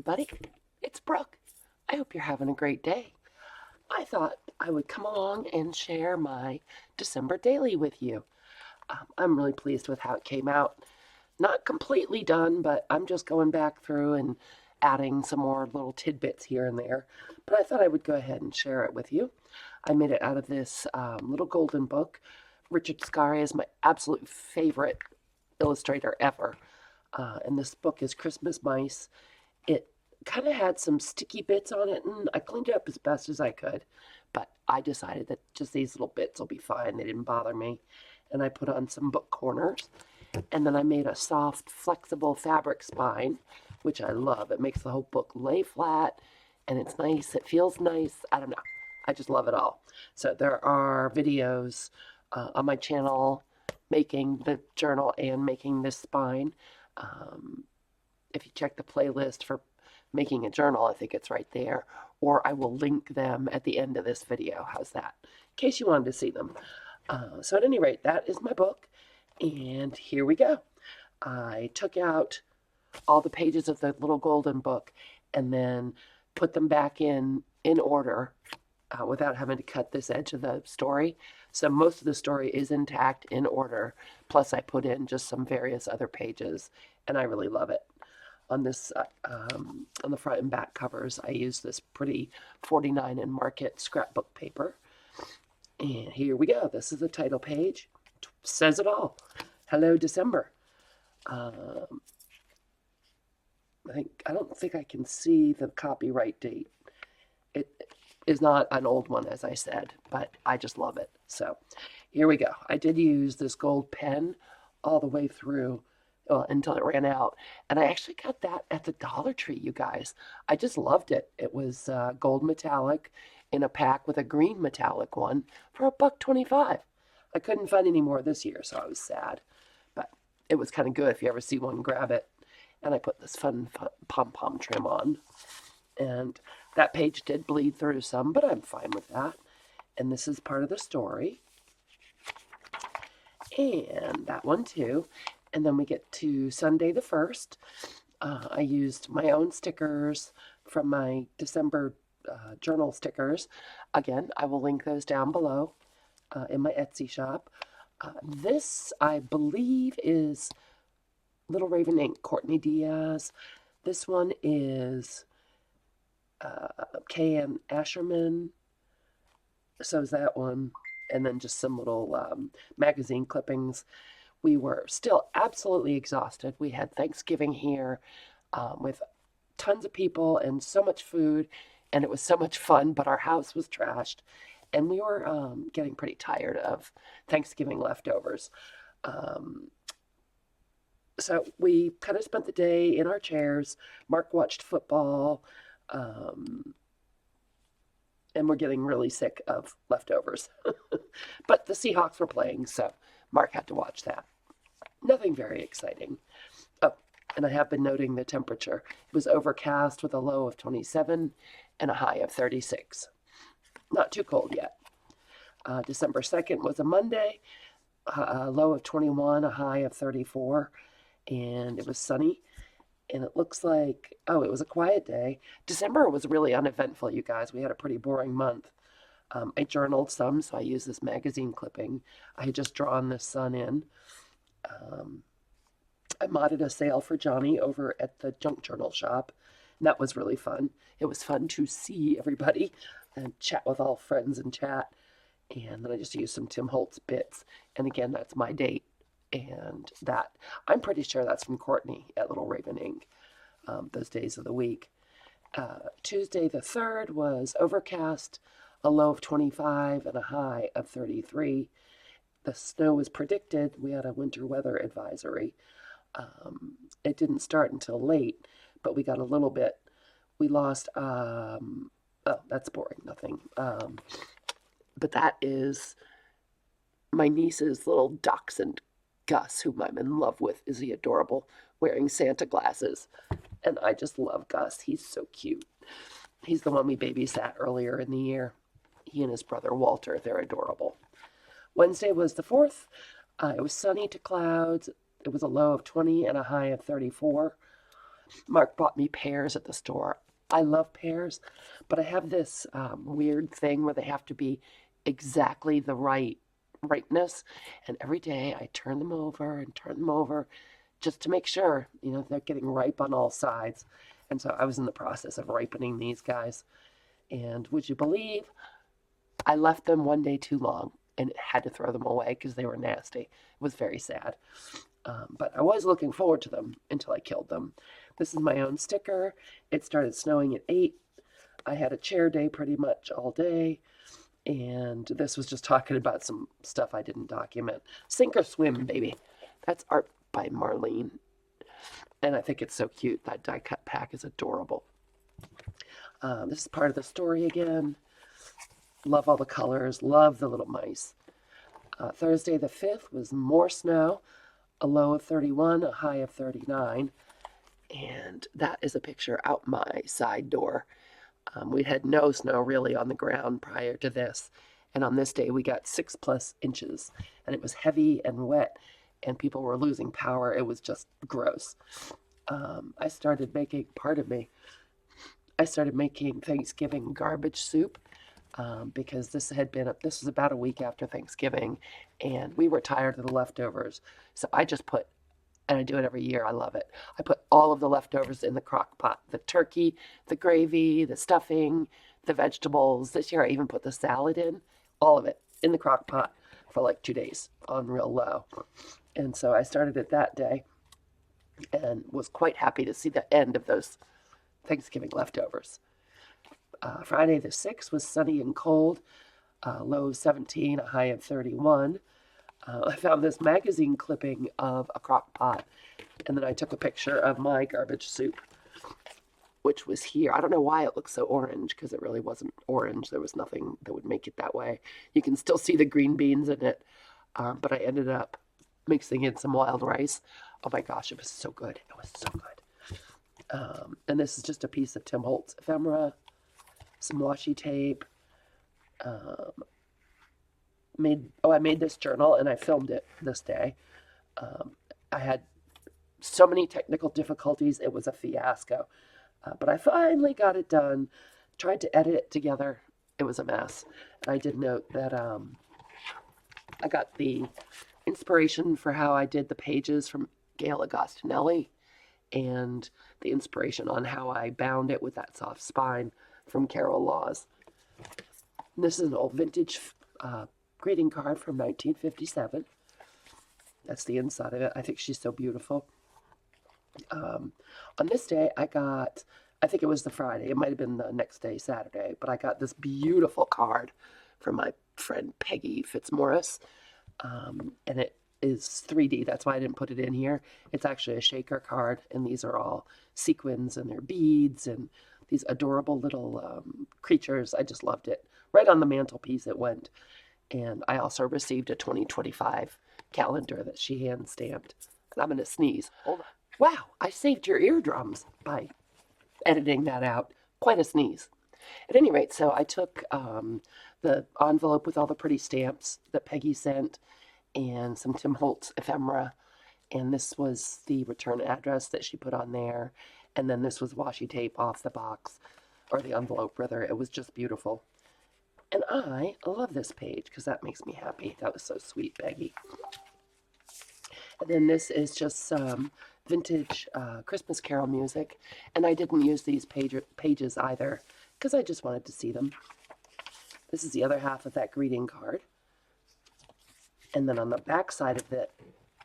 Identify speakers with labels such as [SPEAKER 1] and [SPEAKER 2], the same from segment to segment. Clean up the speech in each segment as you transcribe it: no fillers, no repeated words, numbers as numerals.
[SPEAKER 1] everybody. It's Brooke. I hope you're having a great day. I thought I would come along and share my December daily with you. I'm really pleased with how it came out. Not completely done, but I'm just going back through and adding some more little tidbits here and there. But I thought I would go ahead and share it with you. I made it out of this little golden book. Richard Scarry is my absolute favorite illustrator ever. And this book is Christmas Mice. It kind of had some sticky bits on it, and I cleaned it up as best as I could. But I decided that just these little bits will be fine. They didn't bother me. And I put on some book corners. And then I made a soft, flexible fabric spine, which I love. It makes the whole book lay flat, and it's nice. It feels nice. I don't know. I just love it all. So there are videos on my channel making the journal and making this spine. If you check the playlist for making a journal, I think it's right there. Or I will link them at the end of this video. How's that? In case you wanted to see them. So at any rate, that is my book. And here we go. I took out all the pages of the little golden book and then put them back in order without having to cut this edge of the story. So most of the story is intact in order. Plus I put in just some various other pages, and I really love it. On this, on the front and back covers, I use this pretty 49 and Market scrapbook paper. And here we go. This is the title page. Says it all. Hello, December. I don't think I can see the copyright date. It is not an old one, as I said, but I just love it. So here we go. I did use this gold pen all the way through until it ran out. And I actually got that at the Dollar Tree, you guys. I just loved it. It was gold metallic in a pack with a green metallic one for $1.25. I couldn't find any more this year, so I was sad. But it was kind of good. If you ever see one, grab it. And I put this fun pom-pom trim on. And that page did bleed through some, but I'm fine with that. And this is part of the story. And that one too. And then we get to Sunday the 1st. I used my own stickers from my December journal stickers. Again, I will link those down below in my Etsy shop. This, I believe, is Little Raven Ink, Courtney Diaz. This one is K.M. Asherman. So is that one. And then just some little magazine clippings. We were still absolutely exhausted. We had Thanksgiving here with tons of people and so much food, and it was so much fun, but our house was trashed, and we were getting pretty tired of Thanksgiving leftovers. So we kind of spent the day in our chairs. Mark watched football, and we're getting really sick of leftovers. But the Seahawks were playing, so Mark had to watch that. Nothing very exciting. Oh, and I have been noting the temperature. It was overcast with a low of 27 and a high of 36. Not too cold yet. December 2nd was a Monday, a low of 21, a high of 34, and it was sunny. And it looks like, oh, it was a quiet day. December was really uneventful, you guys. We had a pretty boring month. I journaled some, so I used this magazine clipping. I had just drawn the sun in. I modded a sale for Johnny over at the junk journal shop, and that was really fun. It was fun to see everybody and chat with all friends in chat. And then I just used some Tim Holtz bits. And again, that's my date. And that, I'm pretty sure that's from Courtney at Little Raven Ink, those days of the week. Tuesday the 3rd was overcast, a low of 25 and a high of 33. The snow was predicted. We had a winter weather advisory. It didn't start until late, but we got a little bit. We lost, oh, that's boring, nothing. But that is my niece's little dachshund, Gus, whom I'm in love with. Is he adorable? Wearing Santa glasses. And I just love Gus. He's so cute. He's the one we babysat earlier in the year. He and his brother Walter, they're adorable. Wednesday was the 4th. It was sunny to clouds. It was a low of 20 and a high of 34. Mark bought me pears at the store. I love pears, but I have this weird thing where they have to be exactly the right ripeness. And every day I turn them over and turn them over just to make sure, they're getting ripe on all sides. And so I was in the process of ripening these guys. And would you believe I left them one day too long and had to throw them away because they were nasty. It was very sad. But I was looking forward to them until I killed them. This is my own sticker. It started snowing at 8. I had a chair day pretty much all day. And this was just talking about some stuff I didn't document. Sink or swim, baby. That's art by Marlene. And I think it's so cute. That die cut pack is adorable. This is part of the story again. Love all the colors. Love the little mice. Thursday the 5th was more snow. A low of 31, a high of 39. And that is a picture out my side door. We had no snow really on the ground prior to this. And on this day, we got 6+ inches. And it was heavy and wet. And people were losing power. It was just gross. I started making Thanksgiving garbage soup. Because this was about a week after Thanksgiving, and we were tired of the leftovers. So I just put, and I do it every year, I love it. I put all of the leftovers in the crock pot. The turkey, the gravy, the stuffing, the vegetables. This year I even put the salad in, all of it in the crock pot for like 2 days on real low. And so I started it that day and was quite happy to see the end of those Thanksgiving leftovers. Friday the 6th was sunny and cold, low of 17, a high of 31. I found this magazine clipping of a crock pot, and then I took a picture of my garbage soup, which was here. I don't know why it looks so orange, because it really wasn't orange. There was nothing that would make it that way. You can still see the green beans in it, but I ended up mixing in some wild rice. Oh my gosh, it was so good. It was so good. And this is just a piece of Tim Holtz ephemera. Some washi tape. I made this journal and I filmed it this day. I had so many technical difficulties. It was a fiasco. But I finally got it done. Tried to edit it together. It was a mess. And I did note that I got the inspiration for how I did the pages from Gail Agostinelli, and the inspiration on how I bound it with that soft spine from Carol Laws. This is an old vintage greeting card from 1957. That's the inside of it. I think she's so beautiful. On this day, I think it was the Friday. It might have been the next day, Saturday, but I got this beautiful card from my friend Peggy Fitzmaurice. And it is 3D. That's why I didn't put it in here. It's actually a shaker card, and these are all sequins, and they're beads, and these adorable little creatures. I just loved it. Right on the mantelpiece it went. And I also received a 2025 calendar that she hand stamped. And I'm going to sneeze. Hold on. Wow, I saved your eardrums by editing that out. Quite a sneeze. At any rate, so I took the envelope with all the pretty stamps that Peggy sent and some Tim Holtz ephemera. And this was the return address that she put on there. And then this was washi tape off the box, or the envelope rather. It was just beautiful. And I love this page because that makes me happy. That was so sweet, Peggy. And then this is just some vintage Christmas Carol music. And I didn't use these pages either because I just wanted to see them. This is the other half of that greeting card. And then on the back side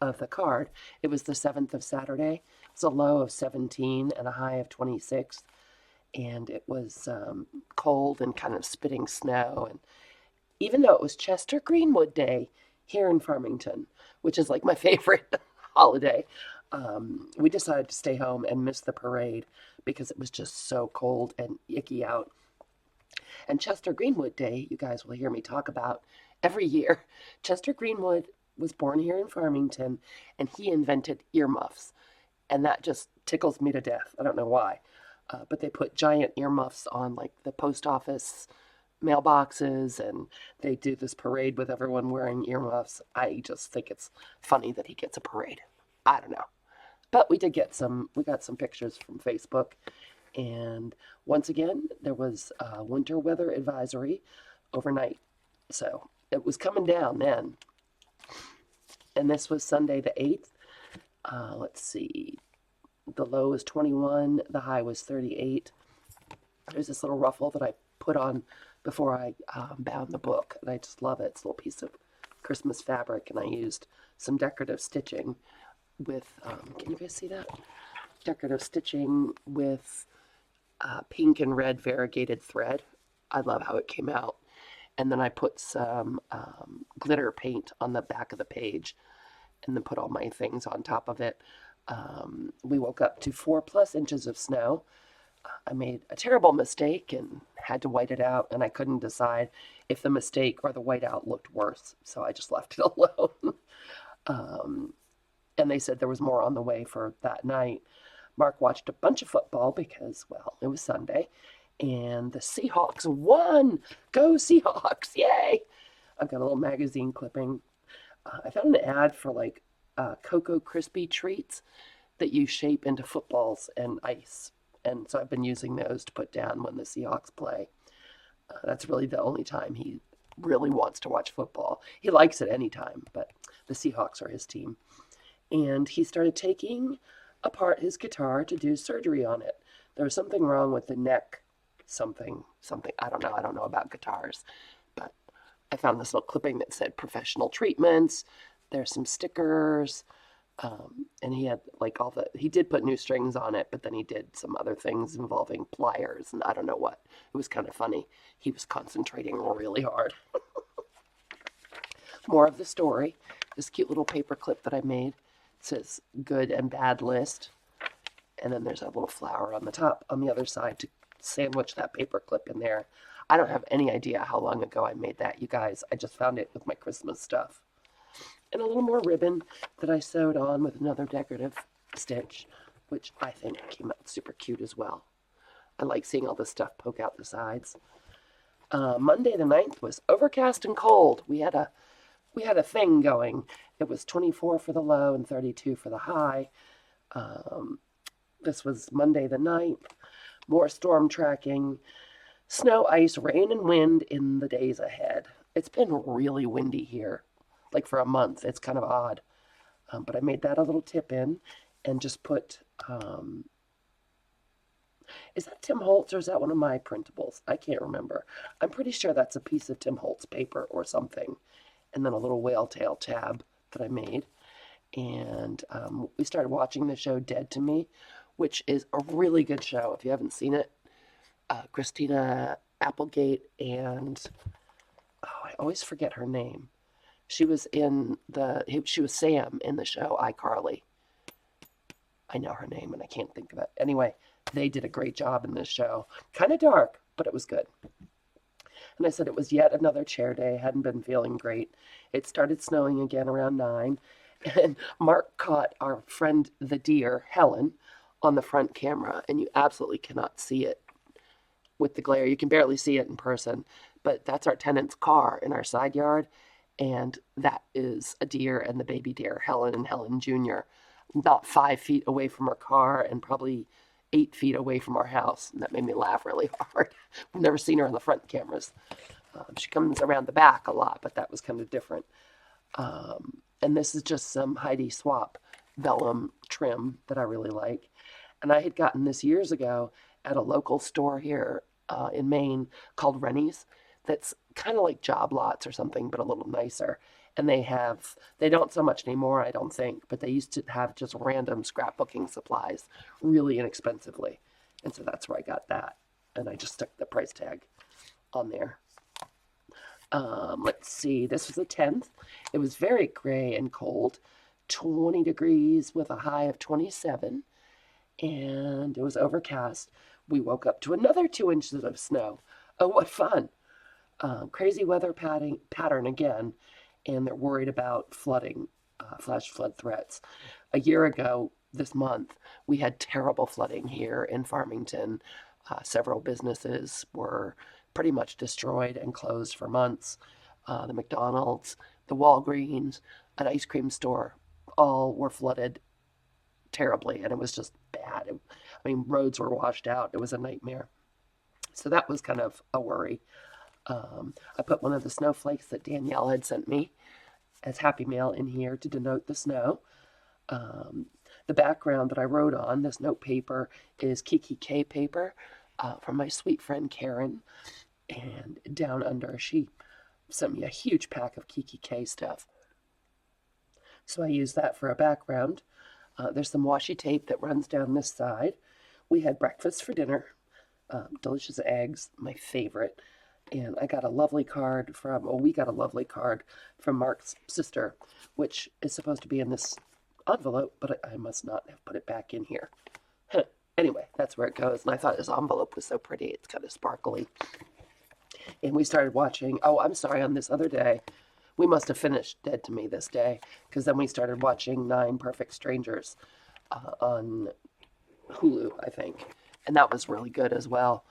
[SPEAKER 1] of the card, it was the 7th of Saturday. It's a low of 17 and a high of 26. And it was cold and kind of spitting snow. And even though it was Chester Greenwood Day here in Farmington, which is like my favorite holiday, we decided to stay home and miss the parade because it was just so cold and icky out. And Chester Greenwood Day, you guys will hear me talk about every year. Chester Greenwood was born here in Farmington, and he invented earmuffs. And that just tickles me to death. I don't know why. But they put giant earmuffs on like the post office mailboxes, and they do this parade with everyone wearing earmuffs. I just think it's funny that he gets a parade. I don't know. But we got some pictures from Facebook. And once again, there was a winter weather advisory overnight. So it was coming down then. And this was Sunday the 8th. Let's see. The low was 21, the high was 38. There's this little ruffle that I put on before I bound the book, and I just love it. It's a little piece of Christmas fabric, and I used some decorative stitching with, can you guys see that? Decorative stitching with pink and red variegated thread. I love how it came out. And then I put some glitter paint on the back of the page and then put all my things on top of it. We woke up to 4+ inches of snow. I made a terrible mistake and had to white it out, and I couldn't decide if the mistake or the whiteout looked worse, so I just left it alone. And they said there was more on the way for that night. Mark watched a bunch of football because, well, it was Sunday, and the Seahawks won! Go Seahawks! Yay! I've got a little magazine clipping. I found an ad for like Cocoa Crispy treats that you shape into footballs and ice. And so I've been using those to put down when the Seahawks play. That's really the only time he really wants to watch football. He likes it anytime, but the Seahawks are his team. And he started taking apart his guitar to do surgery on it. There was something wrong with the neck, something. I don't know about guitars, but I found this little clipping that said professional treatments. There's some stickers. And he had like he did put new strings on it, but then he did some other things involving pliers and I don't know what. It was kind of funny. He was concentrating really hard. More of the story. This cute little paper clip that I made. It says good and bad list. And then there's a little flower on the top on the other side to sandwich that paper clip in there. I don't have any idea how long ago I made that, you guys. I just found it with my Christmas stuff. And a little more ribbon that I sewed on with another decorative stitch, which I think came out super cute as well. I like seeing all this stuff poke out the sides. Monday the 9th was overcast and cold. We had a thing going. It was 24 for the low and 32 for the high. This was Monday the 9th. More storm tracking. Snow, ice, rain, and wind in the days ahead. It's been really windy here. Like for a month. It's kind of odd. But I made that a little tip in and just put, is that Tim Holtz or is that one of my printables? I can't remember. I'm pretty sure that's a piece of Tim Holtz paper or something. And then a little whale tail tab that I made. And we started watching the show Dead to Me, which is a really good show. If you haven't seen it, Christina Applegate and, I always forget her name. She was Sam in the show iCarly. I know her name and I can't think of it. Anyway, they did a great job in this show. Kind of dark, but it was good. And I said it was yet another chair day. Hadn't been feeling great. It started snowing again around 9. And Mark caught our friend the deer, Helen, on the front camera. And you absolutely cannot see it with the glare. You can barely see it in person. But that's our tenant's car in our side yard. And that is a deer and the baby deer, Helen and Helen Jr., about 5 feet away from our car and probably 8 feet away from our house. And that made me laugh really hard. I've never seen her on the front cameras. She comes around the back a lot, but that was kind of different. And this is just some Heidi Swap vellum trim that I really like. And I had gotten this years ago at a local store here in Maine called Rennie's. That's kind of like Job Lots or something, but a little nicer. And they don't so much anymore, I don't think, but they used to have just random scrapbooking supplies really inexpensively. And so that's where I got that. And I just stuck the price tag on there. Let's see, this was the 10th. It was very gray and cold, 20 degrees with a high of 27. And it was overcast. We woke up to another 2 inches of snow. Oh, what fun. Crazy weather pattern again, and they're worried about flooding, flash flood threats. A year ago this month, we had terrible flooding here in Farmington. Several businesses were pretty much destroyed and closed for months. The McDonald's, the Walgreens, an ice cream store, all were flooded terribly, and it was just bad. I mean, roads were washed out. It was a nightmare. So that was kind of a worry. I put one of the snowflakes that Danielle had sent me as Happy Mail in here to denote the snow. The background that I wrote on, this note paper, is Kiki K paper from my sweet friend Karen. And down under, she sent me a huge pack of Kiki K stuff. So I used that for a background. There's some washi tape that runs down this side. We had breakfast for dinner. Delicious eggs, my favorite. And I got a lovely card from, we got a lovely card from Mark's sister, which is supposed to be in this envelope, but I must not have put it back in here. Anyway, that's where it goes. And I thought this envelope was so pretty. It's kind of sparkly. And we started watching, I'm sorry, on this other day, we must have finished Dead to Me this day, because then we started watching 9 Perfect Strangers on Hulu, I think. And that was really good as well.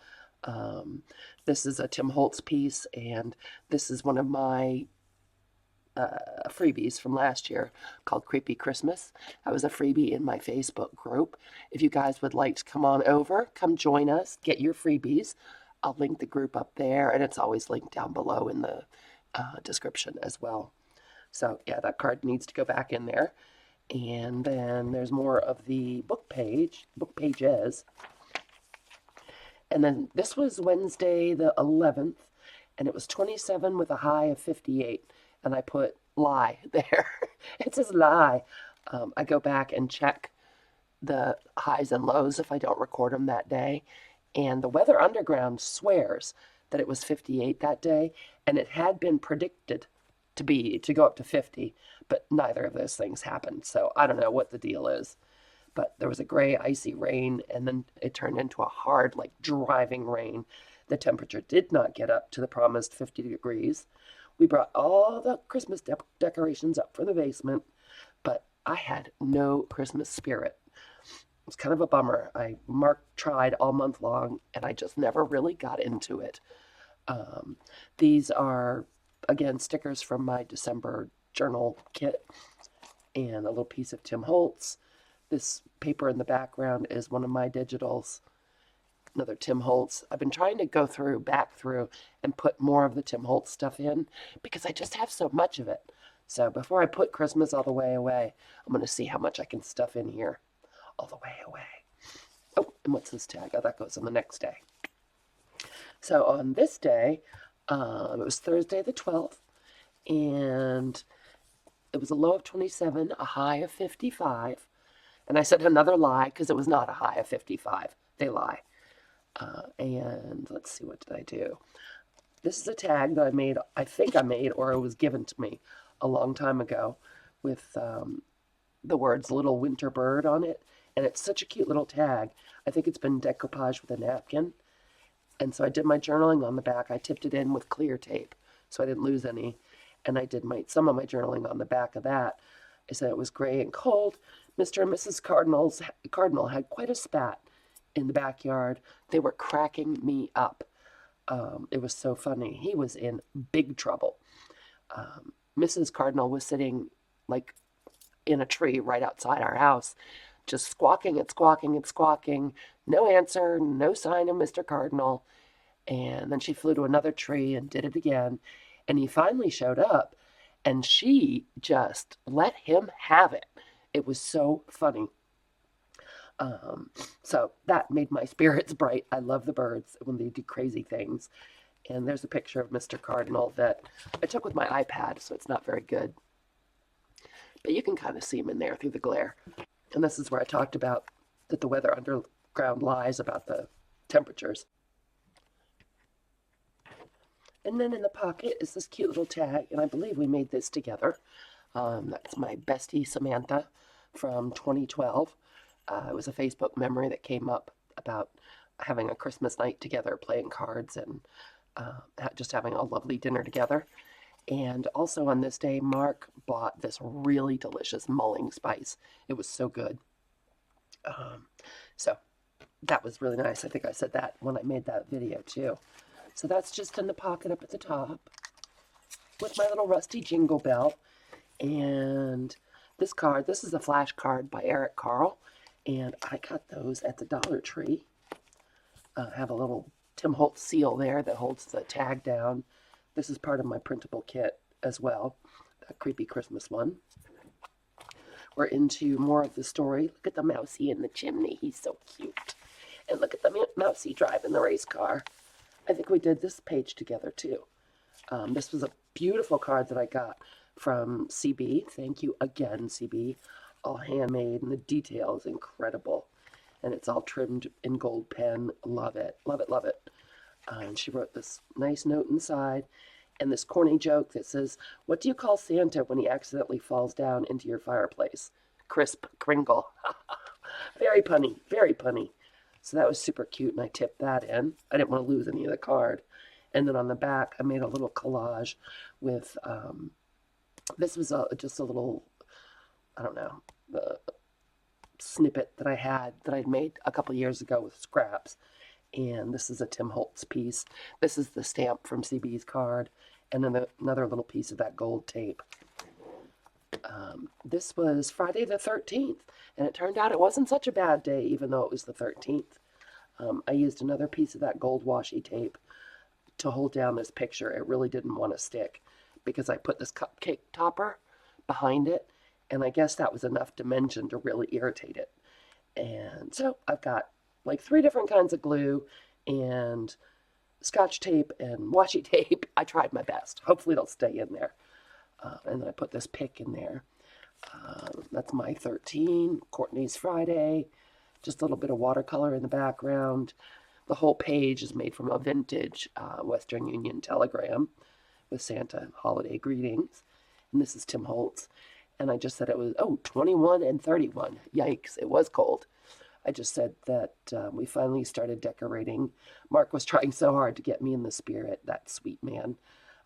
[SPEAKER 1] This is a Tim Holtz piece, and this is one of my freebies from last year called Creepy Christmas. That was a freebie in my Facebook group. If you guys would like to come on over, come join us, get your freebies. I'll link the group up there, and it's always linked down below in the description as well. So yeah, that card needs to go back in there. And then there's more of the book pages. And then this was Wednesday the 11th, and it was 27 with a high of 58. And I put lie there. It says lie. I go back and check the highs and lows if I don't record them that day. And the Weather Underground swears that it was 58 that day, and it had been predicted to go up to 50, but neither of those things happened. So I don't know what the deal is. But there was a gray, icy rain, and then it turned into a hard, like driving rain. The temperature did not get up to the promised 50 degrees. We brought all the Christmas decorations up from the basement, but I had no Christmas spirit. It was kind of a bummer. Mark tried all month long, and I just never really got into it. These are, again, stickers from my December journal kit, and a little piece of Tim Holtz. This paper in the background is one of my digitals, another Tim Holtz. I've been trying to go back through, and put more of the Tim Holtz stuff in, because I just have so much of it. So before I put Christmas all the way away, I'm going to see how much I can stuff in here all the way away. Oh, and what's this tag? Oh, that goes on the next day. So on this day, it was Thursday the 12th, and it was a low of 27, a high of 55. And I said another lie, because it was not a high of 55. They lie. And let's see, what did I do? This is a tag that I think I made, or it was given to me a long time ago, with the words Little Winter Bird on it. And it's such a cute little tag. I think it's been decoupaged with a napkin. And so I did my journaling on the back. I tipped it in with clear tape, so I didn't lose any. And I did some of my journaling on the back of that. I said it was gray and cold. Mr. and Mrs. Cardinal had quite a spat in the backyard. They were cracking me up. It was so funny. He was in big trouble. Mrs. Cardinal was sitting like in a tree right outside our house, just squawking and squawking and squawking. No answer, no sign of Mr. Cardinal. And then she flew to another tree and did it again. And he finally showed up, and she just let him have it. It was so funny. So that made my spirits bright. I love the birds when they do crazy things. And there's a picture of Mr. Cardinal that I took with my iPad, so it's not very good. But you can kind of see him in there through the glare. And this is where I talked about that the Weather Underground lies about the temperatures. And then in the pocket is this cute little tag, and I believe we made this together. That's my bestie Samantha from 2012. It was a Facebook memory that came up about having a Christmas night together, playing cards, and just having a lovely dinner together. And also on this day, Mark bought this really delicious mulling spice. It was so good. So that was really nice. I think I said that when I made that video too. So that's just in the pocket up at the top with my little rusty jingle bell. And This is a flash card by Eric Carl, and I got those at the Dollar Tree. Have a little Tim Holtz seal there that holds the tag down. This is part of my printable kit as well, that creepy Christmas one. We're into more of the story. Look at the mousey in the chimney. He's so cute. And look at the mousey driving the race car. I think we did this page together too. This was a beautiful card that I got from CB. Thank you again, CB. All handmade, and the detail is incredible. And it's all trimmed in gold pen. Love it, love it, love it. And she wrote this nice note inside and this corny joke that says, "What do you call Santa when he accidentally falls down into your fireplace?" Crisp Kringle. Very punny, very punny. So that was super cute, and I tipped that in. I didn't want to lose any of the card. And then on the back, I made a little collage with, this was just a little, I don't know, snippet that I had that I'd made a couple years ago with scraps. And this is a Tim Holtz piece. This is the stamp from CB's card, and then another little piece of that gold tape. This was Friday the 13th, and it turned out it wasn't such a bad day, even though it was the 13th. I used another piece of that gold washi tape to hold down this picture. It really didn't want to stick because I put this cupcake topper behind it, and I guess that was enough dimension to really irritate it. And so I've got like 3 different kinds of glue and Scotch tape and washi tape. I tried my best. Hopefully it'll stay in there. And then I put this pick in there. That's my 13, Courtney's Friday. Just a little bit of watercolor in the background. The whole page is made from a vintage Western Union telegram with Santa holiday greetings. And this is Tim Holtz. And I just said it was, 21 and 31. Yikes, it was cold. I just said that we finally started decorating. Mark was trying so hard to get me in the spirit, that sweet man.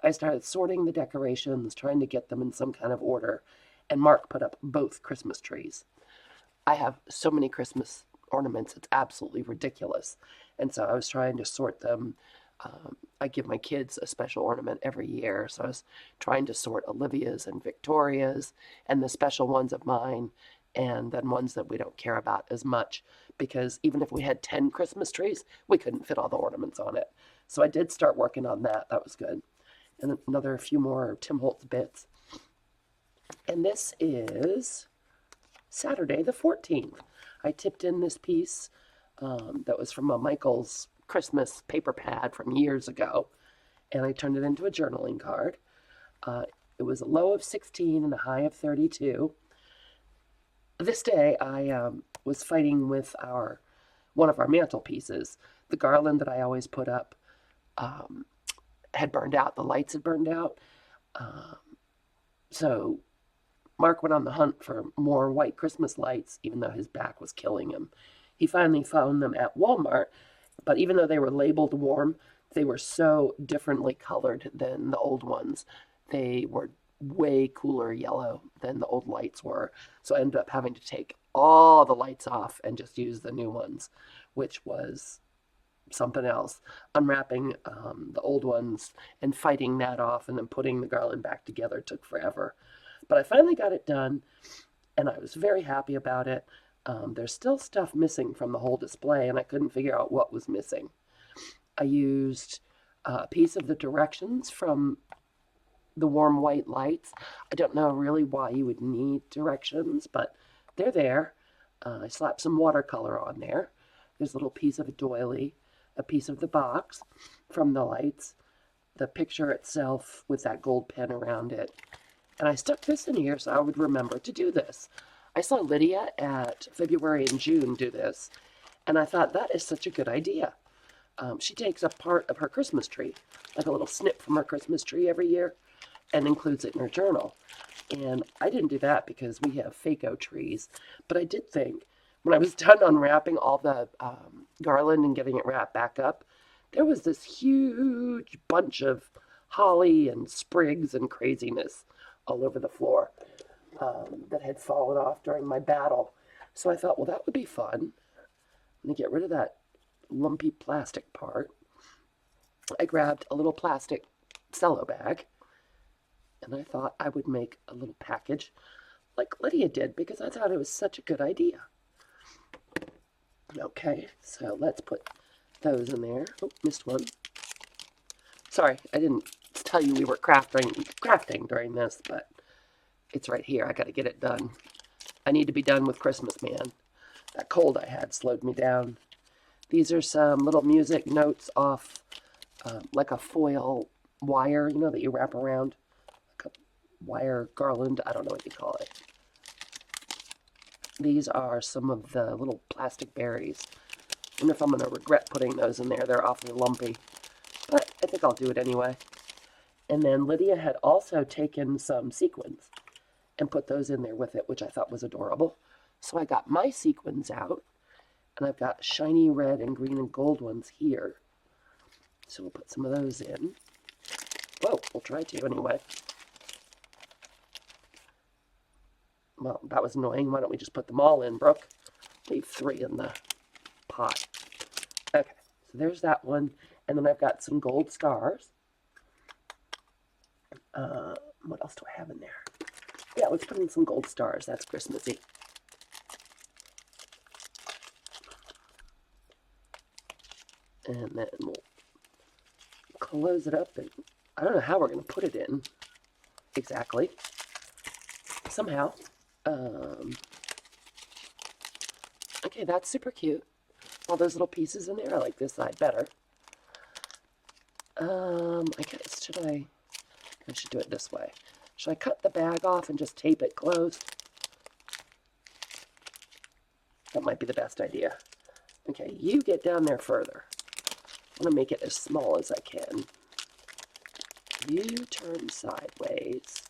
[SPEAKER 1] I started sorting the decorations, trying to get them in some kind of order, and Mark put up both Christmas trees. I have so many Christmas ornaments, it's absolutely ridiculous. And so I was trying to sort them. I give my kids a special ornament every year, so I was trying to sort Olivia's and Victoria's and the special ones of mine, and then ones that we don't care about as much, because even if we had 10 Christmas trees, we couldn't fit all the ornaments on it. So I did start working on that. That was good. And another few more Tim Holtz bits. And this is Saturday the 14th. I tipped in this piece that was from a Michael's Christmas paper pad from years ago, and I turned it into a journaling card. It was a low of 16 and a high of 32. This day I was fighting with one of our mantelpieces. The garland that I always put up had burned out. The lights had burned out. So Mark went on the hunt for more white Christmas lights, even though his back was killing him. He finally found them at Walmart, but even though they were labeled warm, they were so differently colored than the old ones. They were way cooler yellow than the old lights were. So I ended up having to take all the lights off and just use the new ones, which was something else. Unwrapping the old ones and fighting that off and then putting the garland back together took forever. But I finally got it done, and I was very happy about it. There's still stuff missing from the whole display, and I couldn't figure out what was missing. I used a piece of the directions from the warm white lights. I don't know really why you would need directions, but they're there. I slapped some watercolor on there. There's a little piece of a doily, a piece of the box from the lights, the picture itself with that gold pen around it. And I stuck this in here so I would remember to do this. I saw Lydia at February and June do this, and I thought that is such a good idea. She takes a part of her Christmas tree, like a little snip from her Christmas tree every year, and includes it in her journal. And I didn't do that because we have Fako trees, but I did think when I was done unwrapping all the garland and getting it wrapped back up, there was this huge bunch of holly and sprigs and craziness all over the floor that had fallen off during my battle. So I thought, well, that would be fun. Let me get rid of that lumpy plastic part. I grabbed a little plastic cello bag, and I thought I would make a little package like Lydia did, because I thought it was such a good idea. Okay, so let's put those in there. Oh, missed one. Sorry, I didn't tell you we were crafting during this, but it's right here. I got to get it done. I need to be done with Christmas, man. That cold I had slowed me down. These are some little music notes off like a foil wire, you know, that you wrap around. Like a wire garland. I don't know what you call it. These are some of the little plastic berries. I wonder if I'm going to regret putting those in there. They're awfully lumpy. But I think I'll do it anyway. And then Lydia had also taken some sequins and put those in there with it, which I thought was adorable. So I got my sequins out, and I've got shiny red and green and gold ones here. So we'll put some of those in. Whoa, we'll try to anyway. Well, that was annoying. Why don't we just put them all in, Brooke? Leave 3 in the pot. Okay, so there's that one. And then I've got some gold stars. What else do I have in there? Yeah, let's put in some gold stars. That's Christmassy. And then we'll close it up. And I don't know how we're going to put it in exactly. Somehow. Okay, that's super cute. All those little pieces in there. I like this side better. I guess, I should do it this way. Should I cut the bag off and just tape it closed? That might be the best idea. Okay, you get down there further. I want to make it as small as I can. You turn sideways.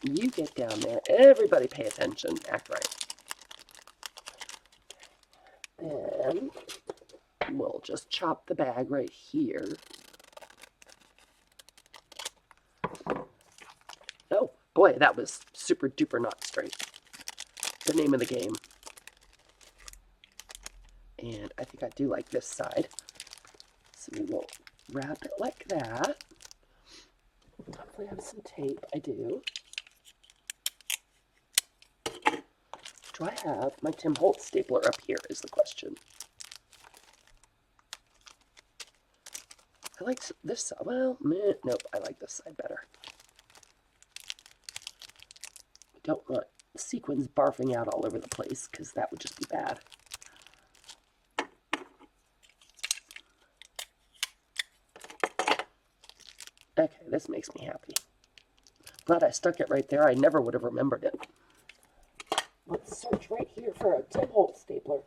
[SPEAKER 1] You get down there. Everybody pay attention. Act right. Then we'll just chop the bag right here. Oh, boy, that was super duper not straight. The name of the game. And I think I do like this side. So we will wrap it like that. Hopefully I have some tape. I do. Do I have my Tim Holtz stapler up here is the question. I like this side. Well, nope, I like this side better. We don't want sequins barfing out all over the place because that would just be bad. Okay, this makes me happy. Glad I stuck it right there. I never would have remembered it. Let's search right here for a Tim Holtz stapler.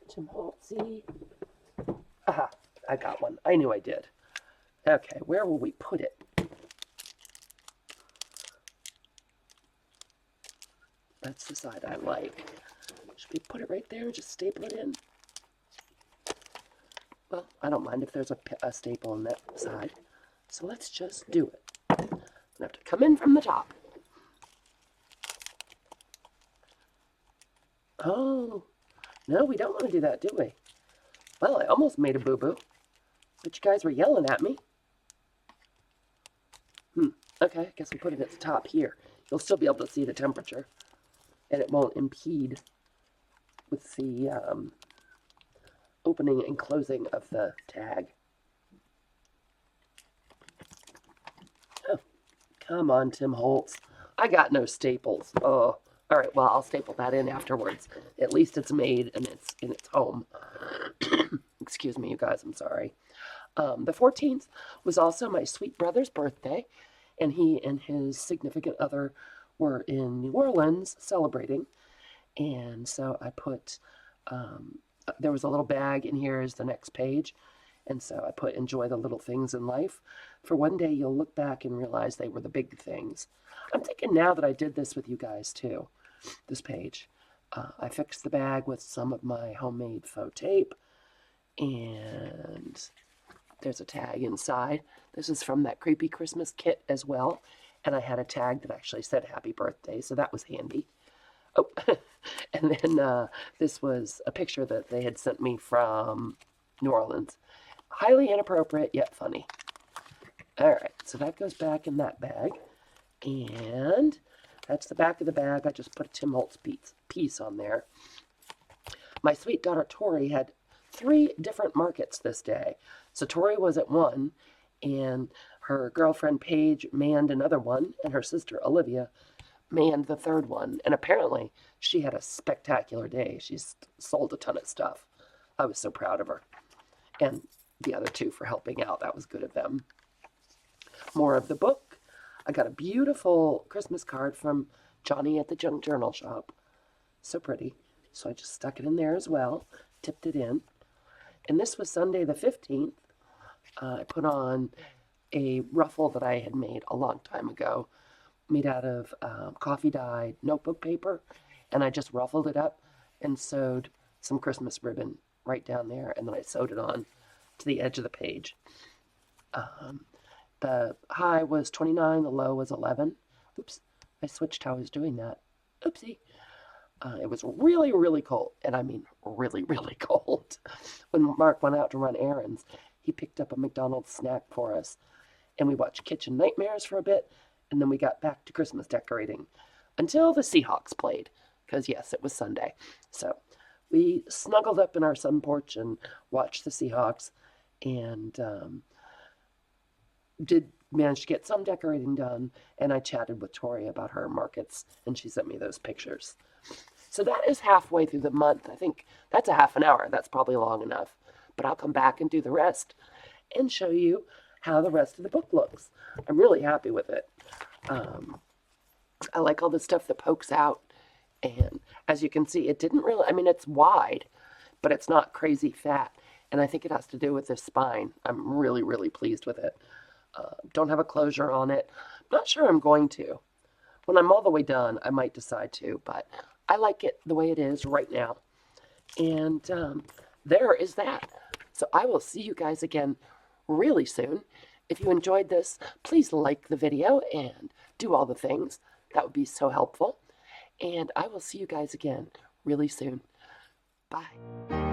[SPEAKER 1] Tim Holtzy. Aha, I got one. I knew I did. Okay, where will we put it? That's the side I like. Should we put it right there and just staple it in? Well, I don't mind if there's a staple on that side. So let's just do it. I'm going to have to come in from the top. Oh, no, we don't want to do that, do we? Well, I almost made a boo-boo, but you guys were yelling at me. Okay, I guess we'll put it at the top here. You'll still be able to see the temperature, and it won't impede with the opening and closing of the tag. Oh, come on, Tim Holtz. I got no staples. Oh. All right, well, I'll staple that in afterwards. At least it's made and it's in its home. Excuse me, you guys, I'm sorry. The 14th was also my sweet brother's birthday, and he and his significant other were in New Orleans celebrating. And so I put, there was a little bag, and here is the next page. And so I put, enjoy the little things in life. For one day, you'll look back and realize they were the big things. I'm thinking now that I did this with you guys, too. This page. I fixed the bag with some of my homemade faux tape, and there's a tag inside. This is from that creepy Christmas kit as well, and I had a tag that actually said happy birthday, so that was handy. Oh, and then this was a picture that they had sent me from New Orleans. Highly inappropriate, yet funny. All right, so that goes back in that bag. And that's the back of the bag. I just put a Tim Holtz piece on there. My sweet daughter Tori had 3 different markets this day. So Tori was at one, and her girlfriend Paige manned another one, and her sister Olivia manned the third one. And apparently she had a spectacular day. She's sold a ton of stuff. I was so proud of her. And the other 2 for helping out. That was good of them. More of the book. I got a beautiful Christmas card from Johni at the junk journal shop. So pretty. So I just stuck it in there as well. Tipped it in. And this was Sunday the 15th. I put on a ruffle that I had made a long time ago, made out of coffee dyed notebook paper. And I just ruffled it up and sewed some Christmas ribbon right down there. And then I sewed it on to the edge of the page. The high was 29, the low was 11. Oops, I switched how I was doing that. Oopsie. It was really, really cold, and I mean really, really cold. When Mark went out to run errands, he picked up a McDonald's snack for us, and we watched Kitchen Nightmares for a bit, and then we got back to Christmas decorating until the Seahawks played, because yes, it was Sunday. So we snuggled up in our sun porch and watched the Seahawks, and did manage to get some decorating done, and I chatted with Tori about her markets, and she sent me those pictures. So that is halfway through the month. I think that's a half an hour. That's probably long enough. But I'll come back and do the rest and show you how the rest of the book looks. I'm really happy with it. I like all the stuff that pokes out. And as you can see, it didn't really, I mean, it's wide, but it's not crazy fat. And I think it has to do with the spine. I'm really, really pleased with it. Don't have a closure on it. Not sure I'm going to. When I'm all the way done, I might decide to, but I like it the way it is right now. And there is that. So I will see you guys again really soon. If you enjoyed this, please like the video and do all the things. That would be so helpful. And I will see you guys again really soon. Bye.